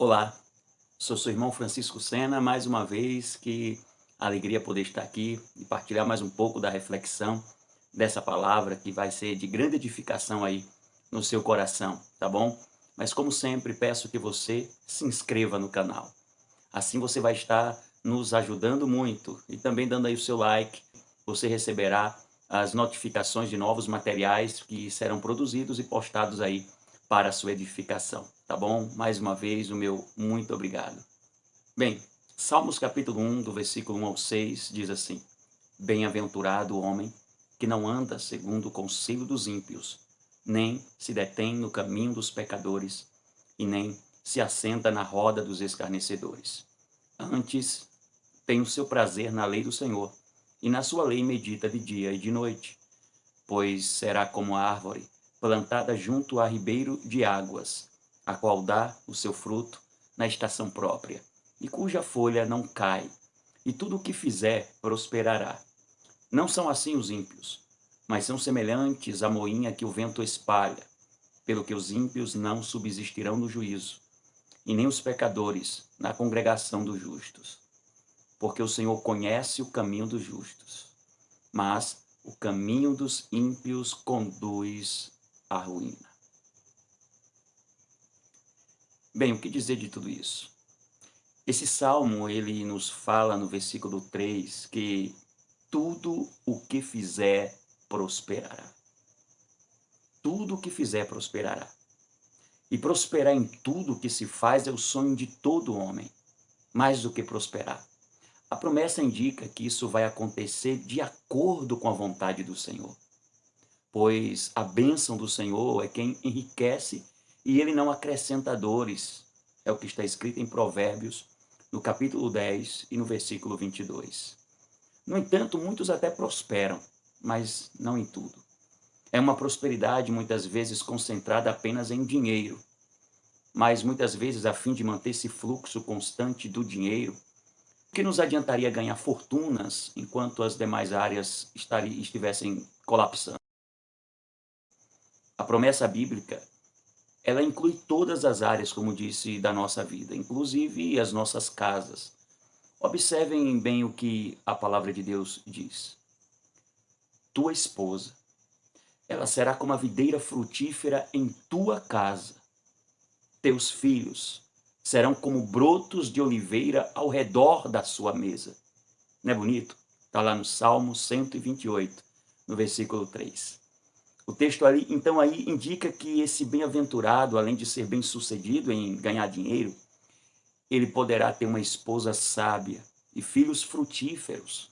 Olá, sou seu irmão Francisco Sena, mais uma vez, que alegria poder estar aqui e partilhar mais um pouco da reflexão dessa palavra que vai ser de grande edificação aí no seu coração, tá bom? Mas como sempre, peço que você se inscreva no canal. Assim você vai estar nos ajudando muito e também dando aí o seu like, você receberá as notificações de novos materiais que serão produzidos e postados aí para a sua edificação, tá bom? Mais uma vez, o meu muito obrigado. Bem, Salmos capítulo 1, do versículo 1 ao 6, diz assim: Bem-aventurado o homem que não anda segundo o conselho dos ímpios, nem se detém no caminho dos pecadores, e nem se assenta na roda dos escarnecedores. Antes, tem o seu prazer na lei do Senhor, e na sua lei medita de dia e de noite. Pois será como a árvore plantada junto a ribeiro de águas, a qual dá o seu fruto na estação própria, e cuja folha não cai, e tudo o que fizer prosperará. Não são assim os ímpios, mas são semelhantes à moinha que o vento espalha, pelo que os ímpios não subsistirão no juízo, e nem os pecadores na congregação dos justos. Porque o Senhor conhece o caminho dos justos, mas o caminho dos ímpios conduz à ruína. Bem, o que dizer de tudo isso? Esse salmo, ele nos fala no versículo 3 que tudo o que fizer prosperará. Tudo o que fizer prosperará. E prosperar em tudo que se faz é o sonho de todo homem, mais do que prosperar. A promessa indica que isso vai acontecer de acordo com a vontade do Senhor, pois a bênção do Senhor é quem enriquece e ele não acrescenta dores. É o que está escrito em Provérbios, no capítulo 10 e no versículo 22. No entanto, muitos até prosperam, mas não em tudo. É uma prosperidade muitas vezes concentrada apenas em dinheiro, mas muitas vezes a fim de manter esse fluxo constante do dinheiro, que nos adiantaria ganhar fortunas enquanto as demais áreas estivessem colapsando. A promessa bíblica, ela inclui todas as áreas, como disse, da nossa vida, inclusive as nossas casas. Observem bem o que a palavra de Deus diz. Tua esposa, ela será como a videira frutífera em tua casa. Teus filhos serão como brotos de oliveira ao redor da sua mesa. Não é bonito? Está lá no Salmo 128, no versículo 3. O texto ali, então, aí indica que esse bem-aventurado, além de ser bem-sucedido em ganhar dinheiro, ele poderá ter uma esposa sábia e filhos frutíferos.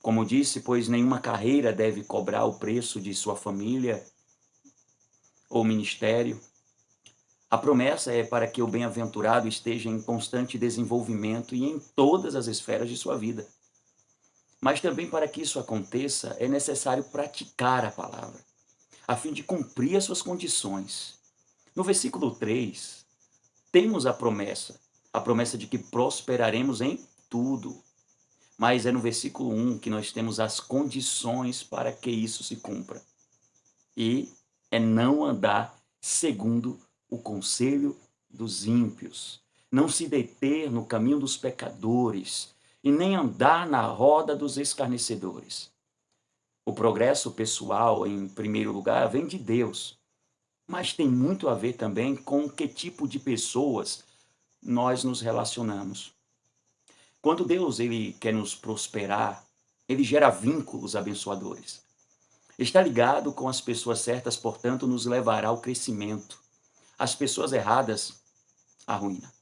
Como disse, pois nenhuma carreira deve cobrar o preço de sua família ou ministério. A promessa é para que o bem-aventurado esteja em constante desenvolvimento e em todas as esferas de sua vida. Mas também para que isso aconteça, é necessário praticar a palavra, a fim de cumprir as suas condições. No versículo 3, temos a promessa de que prosperaremos em tudo. Mas é no versículo 1 que nós temos as condições para que isso se cumpra. E é não andar segundo o conselho dos ímpios, não se deter no caminho dos pecadores e nem andar na roda dos escarnecedores. O progresso pessoal, em primeiro lugar, vem de Deus, mas tem muito a ver também com que tipo de pessoas nós nos relacionamos. Quando Deus ele quer nos prosperar, ele gera vínculos abençoadores. Estar ligado com as pessoas certas, portanto, nos levará ao crescimento. As pessoas erradas, à ruína.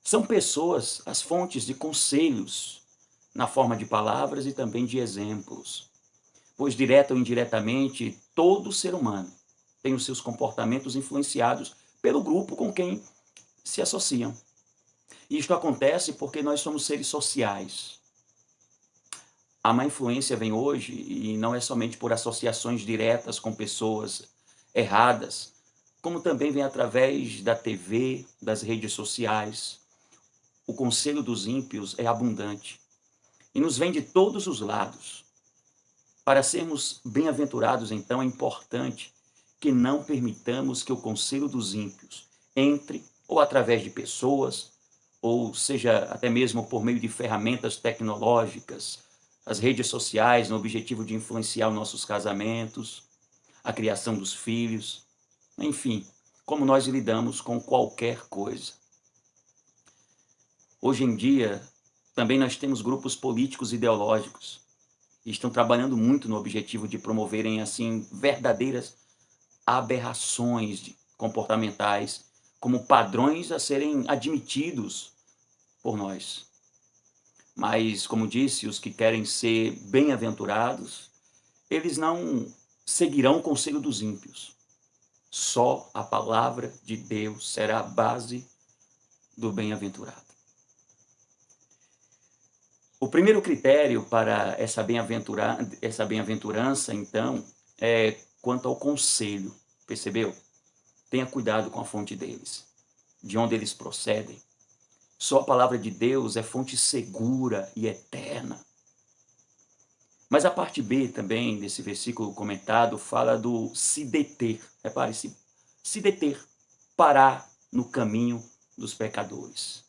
São pessoas as fontes de conselhos, na forma de palavras e também de exemplos. Pois, direta ou indiretamente, todo ser humano tem os seus comportamentos influenciados pelo grupo com quem se associam. E isto acontece porque nós somos seres sociais. A má influência vem hoje e não é somente por associações diretas com pessoas erradas, como também vem através da TV, das redes sociais. O conselho dos ímpios é abundante e nos vem de todos os lados. Para sermos bem-aventurados, então, é importante que não permitamos que o conselho dos ímpios entre ou através de pessoas, ou seja, até mesmo por meio de ferramentas tecnológicas, as redes sociais, no objetivo de influenciar os nossos casamentos, a criação dos filhos, enfim, como nós lidamos com qualquer coisa. Hoje em dia, também nós temos grupos políticos ideológicos que estão trabalhando muito no objetivo de promoverem, assim, verdadeiras comportamentais, como padrões a serem admitidos por nós. Mas, como disse, os que querem ser bem-aventurados, eles não seguirão o conselho dos ímpios. Só a palavra de Deus será a base do bem-aventurado. O primeiro critério para essa bem-aventurança, então, é quanto ao conselho. Percebeu? Tenha cuidado com a fonte deles, de onde eles procedem. Só a palavra de Deus é fonte segura e eterna. Mas a parte B também, desse versículo comentado, fala do se deter. Repare, se deter, parar no caminho dos pecadores.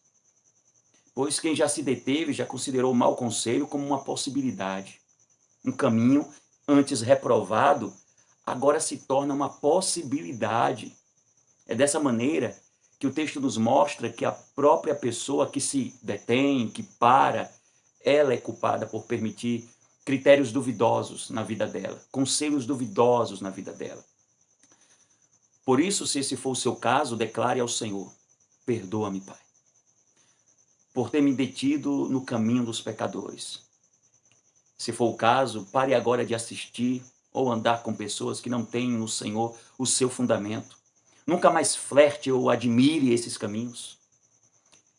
Pois quem já se deteve, já considerou o mau conselho como uma possibilidade. Um caminho antes reprovado, agora se torna uma possibilidade. É dessa maneira que o texto nos mostra que a própria pessoa que se detém, que para, ela é culpada por permitir critérios duvidosos na vida dela, conselhos duvidosos na vida dela. Por isso, se esse for o seu caso, declare ao Senhor: perdoa-me, Pai, por ter me detido no caminho dos pecadores. Se for o caso, pare agora de assistir ou andar com pessoas que não têm no Senhor o seu fundamento. Nunca mais flerte ou admire esses caminhos.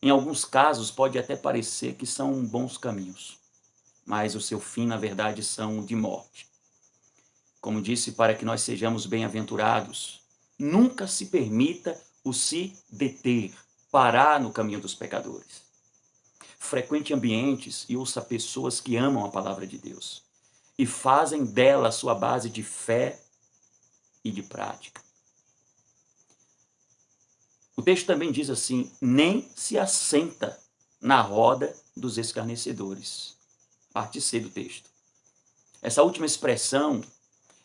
Em alguns casos, pode até parecer que são bons caminhos, mas o seu fim, na verdade, são de morte. Como disse, para que nós sejamos bem-aventurados, nunca se permita o se deter, parar no caminho dos pecadores. Frequente ambientes e ouça pessoas que amam a palavra de Deus e fazem dela a sua base de fé e de prática. O texto também diz assim: nem se assenta na roda dos escarnecedores. Parte C do texto. Essa última expressão,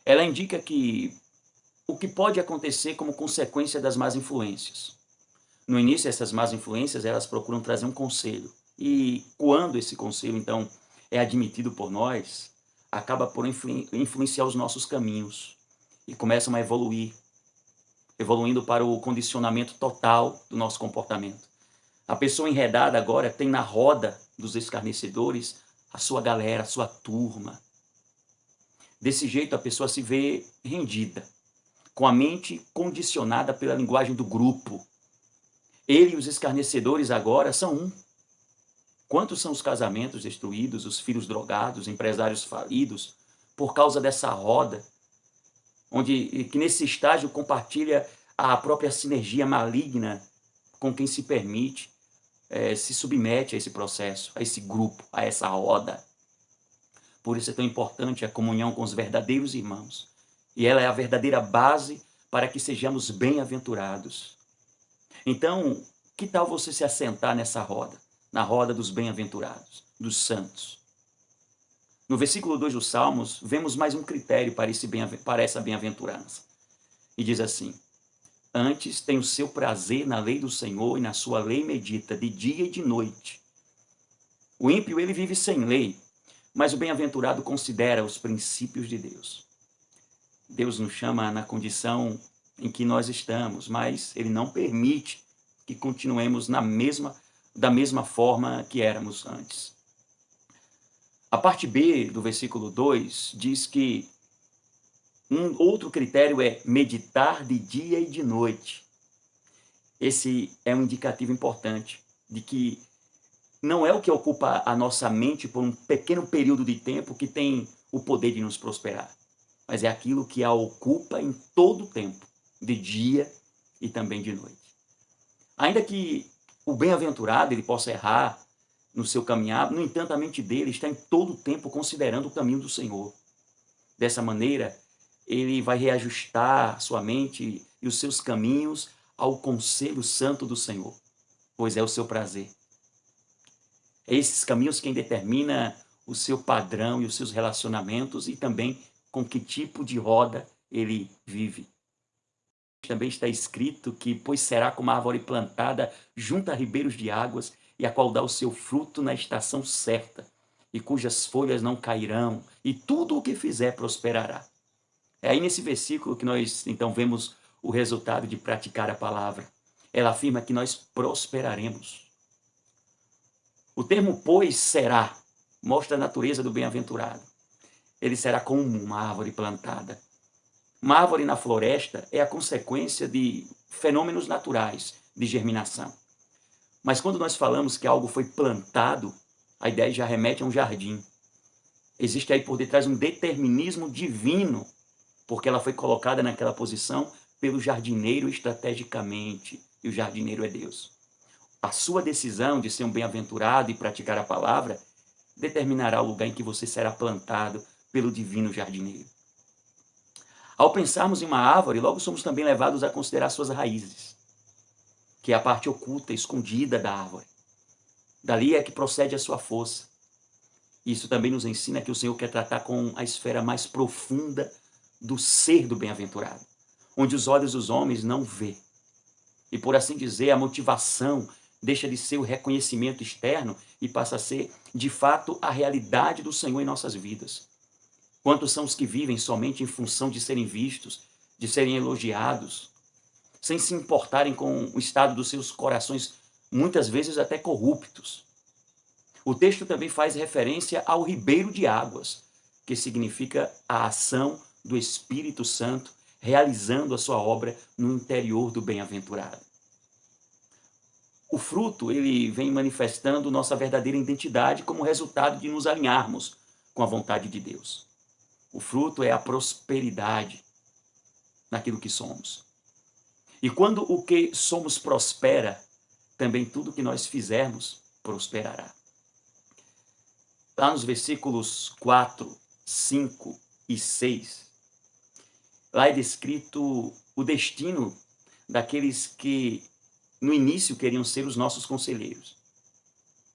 ela indica que o que pode acontecer como consequência das más influências. No início, essas más influências, elas procuram trazer um conselho. E quando esse conselho, então, é admitido por nós, acaba por influenciar os nossos caminhos e começam a evoluindo para o condicionamento total do nosso comportamento. A pessoa enredada agora tem na roda dos escarnecedores a sua galera, a sua turma. Desse jeito, a pessoa se vê rendida, com a mente condicionada pela linguagem do grupo. Ele e os escarnecedores agora são um. Quantos são os casamentos destruídos, os filhos drogados, empresários falidos, por causa dessa roda, que nesse estágio compartilha a própria sinergia maligna com quem se permite, se submete a esse processo, a esse grupo, a essa roda. Por isso é tão importante a comunhão com os verdadeiros irmãos. E ela é a verdadeira base para que sejamos bem-aventurados. Então, que tal você se assentar nessa roda? Na roda dos bem-aventurados, dos santos. No versículo 2 dos Salmos, vemos mais um critério para essa bem-aventurança. E diz assim: antes tem o seu prazer na lei do Senhor e na sua lei medita de dia e de noite. O ímpio, ele vive sem lei, mas o bem-aventurado considera os princípios de Deus. Deus nos chama na condição em que nós estamos, mas ele não permite que continuemos da mesma forma que éramos antes. A parte B do versículo 2 diz que um outro critério é meditar de dia e de noite. Esse é um indicativo importante de que não é o que ocupa a nossa mente por um pequeno período de tempo que tem o poder de nos prosperar, mas é aquilo que a ocupa em todo o tempo, de dia e também de noite. Ainda que o bem-aventurado ele possa errar no seu caminhar, no entanto, a mente dele está em todo o tempo considerando o caminho do Senhor. Dessa maneira, ele vai reajustar sua mente e os seus caminhos ao conselho santo do Senhor, pois é o seu prazer. É esses caminhos quem determina o seu padrão e os seus relacionamentos e também com que tipo de roda ele vive. Também está escrito que, pois será como a árvore plantada junto a ribeiros de águas, e a qual dá o seu fruto na estação certa, e cujas folhas não cairão, e tudo o que fizer prosperará. É aí nesse versículo que nós então vemos o resultado de praticar a palavra. Ela afirma que nós prosperaremos. O termo pois será mostra a natureza do bem-aventurado. Ele será como uma árvore plantada. Uma árvore na floresta é a consequência de fenômenos naturais de germinação. Mas quando nós falamos que algo foi plantado, a ideia já remete a um jardim. Existe aí por detrás um determinismo divino, porque ela foi colocada naquela posição pelo jardineiro estrategicamente, e o jardineiro é Deus. A sua decisão de ser um bem-aventurado e praticar a palavra determinará o lugar em que você será plantado pelo divino jardineiro. Ao pensarmos em uma árvore, logo somos também levados a considerar suas raízes, que é a parte oculta, escondida da árvore. Dali é que procede a sua força. Isso também nos ensina que o Senhor quer tratar com a esfera mais profunda do ser do bem-aventurado, onde os olhos dos homens não vê. E por assim dizer, a motivação deixa de ser o reconhecimento externo e passa a ser, de fato, a realidade do Senhor em nossas vidas. Quantos são os que vivem somente em função de serem vistos, de serem elogiados, sem se importarem com o estado dos seus corações, muitas vezes até corruptos? O texto também faz referência ao ribeiro de águas, que significa a ação do Espírito Santo realizando a sua obra no interior do bem-aventurado. O fruto, ele vem manifestando nossa verdadeira identidade como resultado de nos alinharmos com a vontade de Deus. O fruto é a prosperidade naquilo que somos. E quando o que somos prospera, também tudo que nós fizermos prosperará. Lá nos versículos 4, 5 e 6, lá é descrito o destino daqueles que no início queriam ser os nossos conselheiros.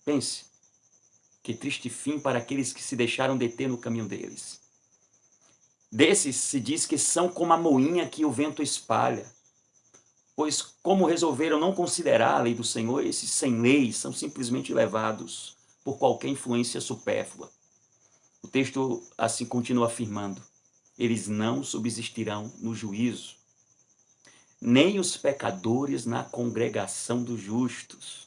Pense, que triste fim para aqueles que se deixaram deter no caminho deles. Desses se diz que são como a moinha que o vento espalha, pois como resolveram não considerar a lei do Senhor, esses sem lei são simplesmente levados por qualquer influência supérflua. O texto assim continua afirmando: eles não subsistirão no juízo, nem os pecadores na congregação dos justos.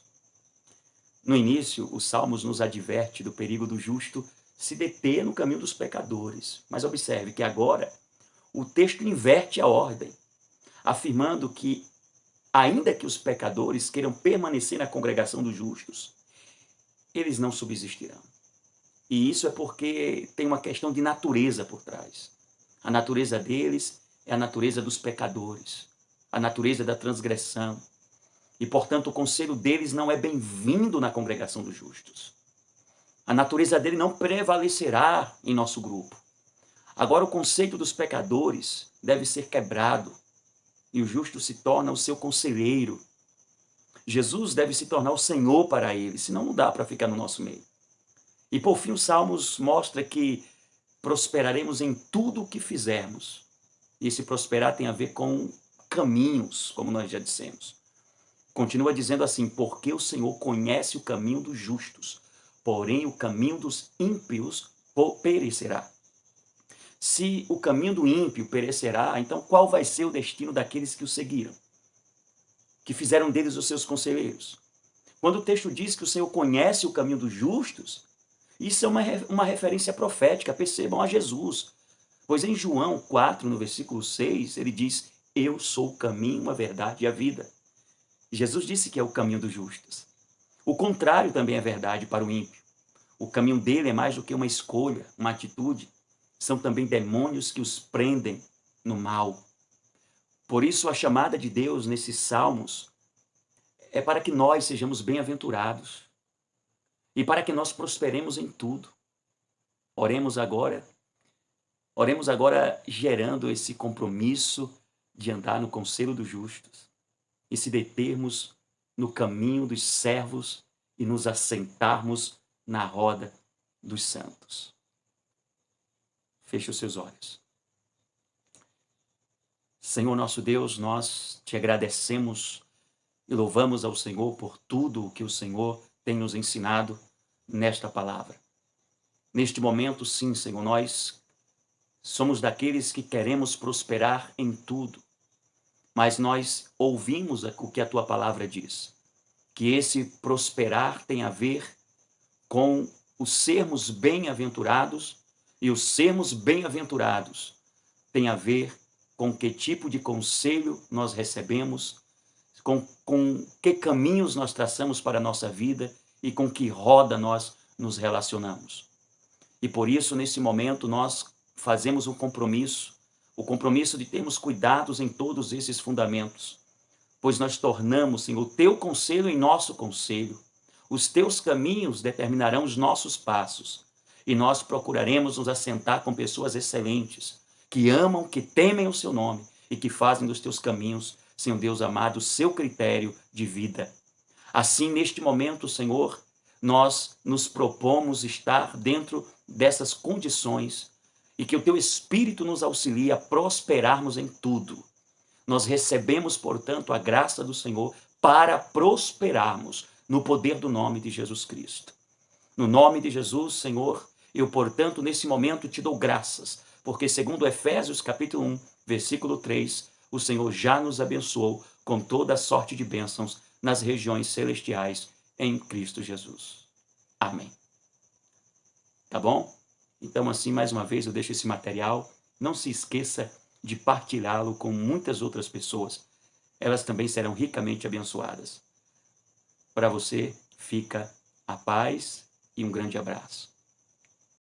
No início, os Salmos nos adverte do perigo do justo se deter no caminho dos pecadores. Mas observe que agora o texto inverte a ordem, afirmando que, ainda que os pecadores queiram permanecer na congregação dos justos, eles não subsistirão. E isso é porque tem uma questão de natureza por trás. A natureza deles é a natureza dos pecadores, a natureza da transgressão. E, portanto, o conselho deles não é bem-vindo na congregação dos justos. A natureza dele não prevalecerá em nosso grupo. Agora, o conceito dos pecadores deve ser quebrado e o justo se torna o seu conselheiro. Jesus deve se tornar o Senhor para eles, senão não dá para ficar no nosso meio. E, por fim, os Salmos mostra que prosperaremos em tudo o que fizermos. E esse prosperar tem a ver com caminhos, como nós já dissemos. Continua dizendo assim: porque o Senhor conhece o caminho dos justos, porém o caminho dos ímpios perecerá. Se o caminho do ímpio perecerá, então qual vai ser o destino daqueles que o seguiram? Que fizeram deles os seus conselheiros? Quando o texto diz que o Senhor conhece o caminho dos justos, isso é uma referência profética, percebam, a Jesus. Pois em João 4, no versículo 6, ele diz: eu sou o caminho, a verdade e a vida. Jesus disse que é o caminho dos justos. O contrário também é verdade para o ímpio. O caminho dele é mais do que uma escolha, uma atitude. São também demônios que os prendem no mal. Por isso, a chamada de Deus nesses salmos é para que nós sejamos bem-aventurados e para que nós prosperemos em tudo. Oremos agora gerando esse compromisso de andar no conselho dos justos. e se determos no caminho dos servos e nos assentarmos na roda dos santos. Feche os seus olhos. Senhor nosso Deus, nós te agradecemos e louvamos ao Senhor por tudo o que o Senhor tem nos ensinado nesta palavra. Neste momento, sim, Senhor, nós somos daqueles que queremos prosperar em tudo, mas nós ouvimos o que a tua palavra diz, que esse prosperar tem a ver com os sermos bem-aventurados, e os sermos bem-aventurados tem a ver com que tipo de conselho nós recebemos, com que caminhos nós traçamos para a nossa vida e com que roda nós nos relacionamos. E por isso, nesse momento, nós fazemos um compromisso, o compromisso de termos cuidados em todos esses fundamentos, pois nós tornamos, Senhor, o teu conselho em nosso conselho, os teus caminhos determinarão os nossos passos, e nós procuraremos nos assentar com pessoas excelentes, que amam, que temem o seu nome e que fazem dos teus caminhos, Senhor Deus amado, o seu critério de vida. Assim, neste momento, Senhor, nós nos propomos estar dentro dessas condições e que o teu Espírito nos auxilie a prosperarmos em tudo. Nós recebemos, portanto, a graça do Senhor para prosperarmos no poder do nome de Jesus Cristo. No nome de Jesus, Senhor, eu, portanto, nesse momento te dou graças, porque segundo Efésios capítulo 1, versículo 3, o Senhor já nos abençoou com toda a sorte de bênçãos nas regiões celestiais em Cristo Jesus. Amém. Tá bom? Então, assim, mais uma vez, eu deixo esse material. Não se esqueça de partilhá-lo com muitas outras pessoas. Elas também serão ricamente abençoadas. Para você, fica a paz e um grande abraço.